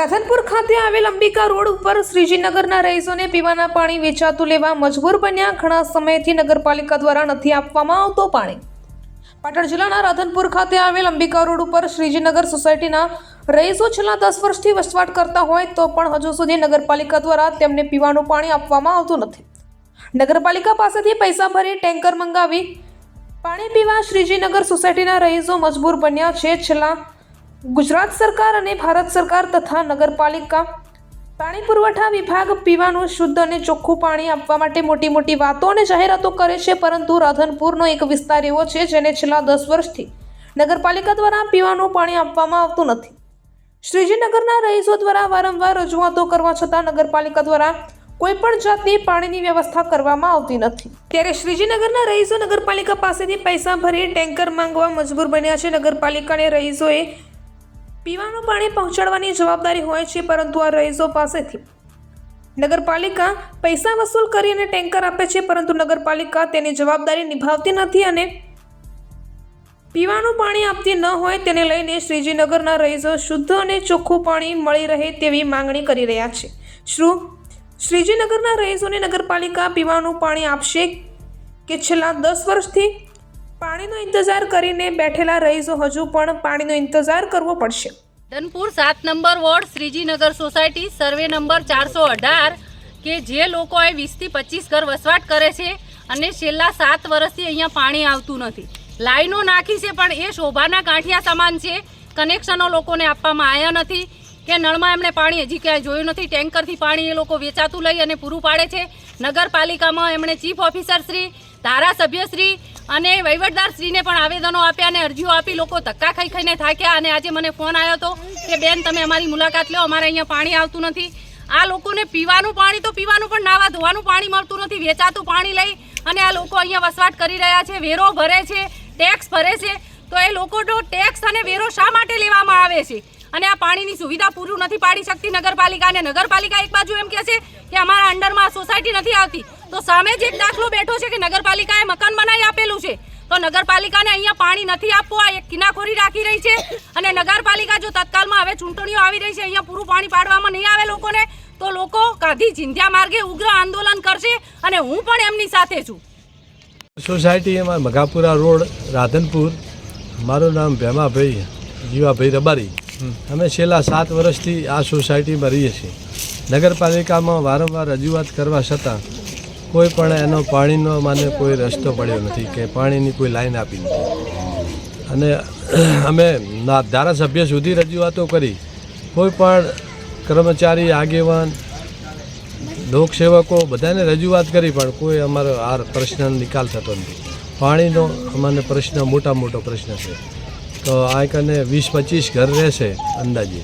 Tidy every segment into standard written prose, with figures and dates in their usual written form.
રાધનપુર ખાતે આવેલ અંબિકા રોડ ઉપર શ્રીજીનગરના રહીશોને પીવાના પાણી વેચાતું લેવા મજબૂર બન્યા। ઘણા સમયથી નગરપાલિકા દ્વારા નથી આપવામાં આવતો પાણી। પાટણ જિલ્લાના રાધનપુર ખાતે આવેલ અંબિકા રોડ ઉપર શ્રીજીનગર સોસાયટીના રહીશો છેલ્લા 10 વર્ષથી વસવાટ કરતા હોય તો પણ હજુ સુધી નગરપાલિકા દ્વારા તેમને પીવાનું પાણી આપવામાં આવતું નથી। નગરપાલિકા પાસેથી પૈસા ભરી ટેન્કર મંગાવી પાણી પીવા શ્રીજીનગર સોસાયટીના રહીશો મજબૂર બન્યા છે। છેલ્લા ગુજરાત સરકાર અને ભારત સરકાર તથા નગરપાલિકા પાણી પુરવઠા વિભાગ પીવાનું શુદ્ધ અને ચોખ્ખું પાણી આપવા માટે મોટી મોટી વાતો અને જાહેરાતો કરે છે, પરંતુ રાધનપુરનો એક વિસ્તાર એવો છે જેને છેલ્લા 10 વર્ષથી નગરપાલિકા દ્વારા પીવાનું પાણી આપવામાં આવતું નથી। શ્રીજીનગરના રહીશો દ્વારા વારંવાર રજૂઆતો કરવા છતાં નગરપાલિકા દ્વારા કોઈ પણ જાતની પાણીની વ્યવસ્થા કરવામાં આવતી નથી। ત્યારે શ્રીજીનગરના રહીશો નગરપાલિકા પાસેથી પૈસા ભરી ટેન્કર માંગવા મજબૂર બન્યા છે। નગરપાલિકાને રહીશોએ પીવાનું પાણી પહોંચાડવાની જવાબદારી હોય છે, પરંતુ આ રહીશો પાસેથી નગરપાલિકા પૈસા વસૂલ કરીને ટેન્કર આપે છે, પરંતુ નગરપાલિકા તેની જવાબદારી નિભાવતી નથી અને પીવાનું પાણી આપતી ન હોય તેને લઈને શ્રીજીનગરના રહીશો શુદ્ધ અને ચોખ્ખું પાણી મળી રહે તેવી માંગણી કરી રહ્યા છે। શું શ્રીજીનગરના રહીશોને નગરપાલિકા પીવાનું પાણી આપશે કે છેલ્લા 10 વર્ષથી પાણીનો ઇંતજાર કરીને બેઠેલા રહીશો હજુ પણ પાણીનો ઇંતજાર કરવો પડશે? Radhanpur 7 number ward Shrijinagar society survey number 418 કે જે લોકોએ 20 થી 25 ઘર વસવાટ કરે છે અને છેલ્લા 7 વર્ષથી અહીંયા પાણી આવતું નથી। લાઈનો નાખી છે પણ એ શોભાના ગાંઠિયા સમાન છે। કનેક્શનો લોકોને આપવામાં આવ્યા નથી કે નળમાં એમણે પાણી હજી ક્યાંય જોયું નથી। ટેન્કરથી પાણી એ લોકો વેચાતું લઈ અને પૂરું પાડે છે। નગરપાલિકામાં એમણે ચીફ ઓફિસર શ્રી, ધારાસભ્ય શ્રી અને વહીવટદાર શ્રીને પણ આવેદનો આપ્યા અને અરજીઓ આપી લોકો ધક્કા ખાઈ ખાઈને થાક્યા। અને આજે મને ફોન આવ્યો હતો કે બેન તમે અમારી મુલાકાત લો, અમારે અહીંયા પાણી આવતું નથી। આ લોકોને પીવાનું પાણી તો પીવાનું પણ નાવા ધોવાનું પાણી મળતું નથી। વેચાતું પાણી લઈ અને આ લોકો અહીંયા વસવાટ કરી રહ્યા છે, વેરો ભરે છે, ટેક્સ ભરે છે। તો એ લોકોનો ટેક્સ અને વેરો શા માટે લેવામાં આવે છે અને આ પાણીની સુવિધા પૂરું નથી પાડી શકતી નગરપાલિકા? અને નગરપાલિકા એક બાજુ એમ કહે છે કે અમારા અંડરમાં સોસાયટી નથી આવતી, તો સામે જ એક દાખલો બેઠો છે કે નગરપાલિકાએ મકાન બનાવી આપેલું છે, તો નગરપાલિકાને અહીંયા પાણી નથી આપવું, આ એક કિનાખોરી રાખી રહી છે। અને નગરપાલિકા જો તત્કાલમાં હવે ચૂંટણીઓ આવી રહી છે, અહીંયા પૂરું પાણી પાડવામાં નહીં આવે લોકોને, તો લોકો ગાંધી ચિંધ્યા માર્ગે ઉગ્ર આંદોલન કરશે અને હું પણ એમની સાથે છું। સોસાયટી અમારા મઘાપુરા રોડ રાધનપુર। મારું નામ ભેમાભાઈ જીવાભાઈ રબારી। અમે છેલ્લા 7 વર્ષથી આ સોસાયટીમાં રહીએ છીએ। નગરપાલિકામાં વારંવાર રજૂઆત કરવા છતાં કોઈ પણ એનો પાણીનો મને કોઈ રસ્તો પડ્યો નથી કે પાણીની કોઈ લાઈન આપી નથી। અને અમે ધારાસભ્ય સુધી રજૂઆતો કરી, કોઈ પણ કર્મચારી, આગેવાન, લોકસેવકો બધાને રજૂઆત કરી, પણ કોઈ અમારો આ પ્રશ્નનો નિકાલ થતો નથી। પાણીનો અમને પ્રશ્ન મોટો પ્રશ્ન છે। તો આ કને 20-25 ઘર રહેશે અંદાજે,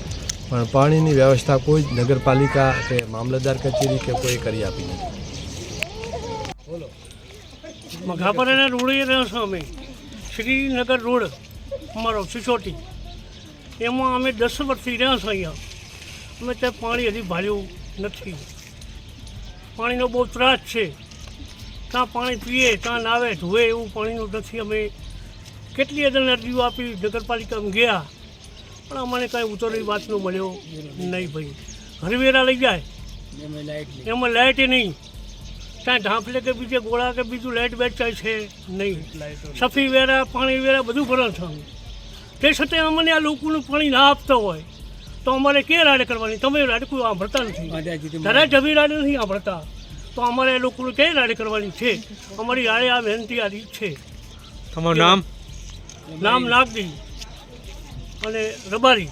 પણ પાણીની વ્યવસ્થા કોઈ જ નગરપાલિકા કે મામલતદાર કચેરી કે કોઈ કરી આપી નથી। મઘાપરાના રોડે રહ્યો છો અમે, શ્રીનગર રોડ અમારો સિસોટી, એમાં અમે 10 વર્ષથી રહ્યા છો અહીંયા। અમે ત્યાં પાણી હજી ભાર્યું નથી। પાણીનો બહુ ત્રાસ છે। ત્યાં પાણી પીએ, ત્યાં નાવે ધોવે એવું પાણીનું નથી। અમે કેટલી અદન અરજીઓ આપી, નગરપાલિકામાં ગયા, પણ અમને કાંઈ ઉતરવી વાતનો મળ્યો નહીં ભાઈ। હરવેરા લઈ જાય, એમાં લાઇટે નહીં, ત્યાં ઢાંફલે કે બીજે ગોળા કે બીજું લાઇટ વેચાય છે નહીં। સફી વેરા, પાણી વેરા બધું ભરે છે અમે, તે છતાં અમને આ લોકોનું પાણી ના આપતા હોય તો અમારે કે રાડે કરવાની? તમે રાડે કોઈ સાંભળતા નથી, જરાય જમી રાડે નથી સાંભળતા, તો અમારે એ લોકોને કઈ રાડે કરવાની છે? અમારી રાડે આ વિનંતી આ રીત છે। તમારું નામ? નામ નાગદી અને રબારી।